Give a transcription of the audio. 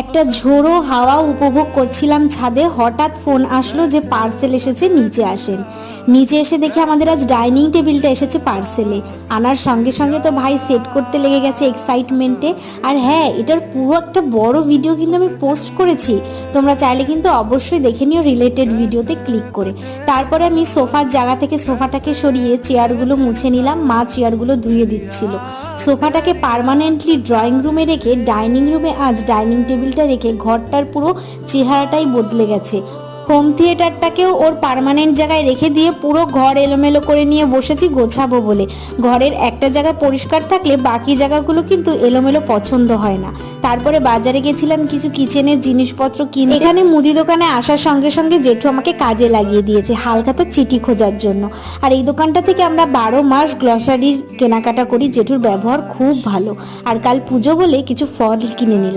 একটা ঝোড়ো হাওয়া উপভোগ করছিলাম ছাদে, হঠাৎ ফোন আসলো যে পার্সেল এসেছে, নিচে আসেন। নিচে এসে দেখি আমাদের আজ ডাইনিং টেবিলটা এসেছে পার্সেলে। আনার সঙ্গে সঙ্গে তো ভাই সেট করতে লেগে গেছে এক্সাইটমেন্টে। আর হ্যাঁ, এটার পুরো একটা বড় ভিডিও কিন্তু আমি পোস্ট করেছি, তোমরা চাইলে কিন্তু অবশ্যই দেখে নিও রিলেটেড ভিডিওতে ক্লিক করে। তারপরে আমি সোফার জায়গা থেকে সোফাটাকে সরিয়ে চেয়ারগুলো মুছে নিলাম, মা চেয়ারগুলো ধুয়ে দিচ্ছিল। সোফাটাকে পার্মানেন্টলি ড্রয়িং রুমে রেখে ডাইনিং রুমে আজ ডাইনিং টেবিলটা রেখে ঘরটার পুরো চেহারাটাই বদলে গেছে। হোম থিয়েটারটাকেও ওর পার্মানেন্ট জায়গায় রেখে দিয়ে পুরো ঘর এলোমেলো করে নিয়ে বসেছি গোছাবো বলে। ঘরের একটা জায়গা পরিষ্কার থাকলে বাকি জায়গাগুলো কিন্তু এলোমেলো পছন্দ হয় না। তারপরে বাজারে গেছিলাম কিছু কিচেনের জিনিসপত্র কিনে। এখানে মুদি দোকানে আসার সঙ্গে সঙ্গে জেঠু আমাকে কাজে লাগিয়ে দিয়েছে হালখাতা চিঠি খোঁজার জন্য। আর এই দোকানটা থেকে আমরা 12 মাস গ্লসারির কেনাকাটা করি, জেঠুর ব্যবহার খুব ভালো। আর কাল পুজো বলে কিছু ফল কিনে নিলাম।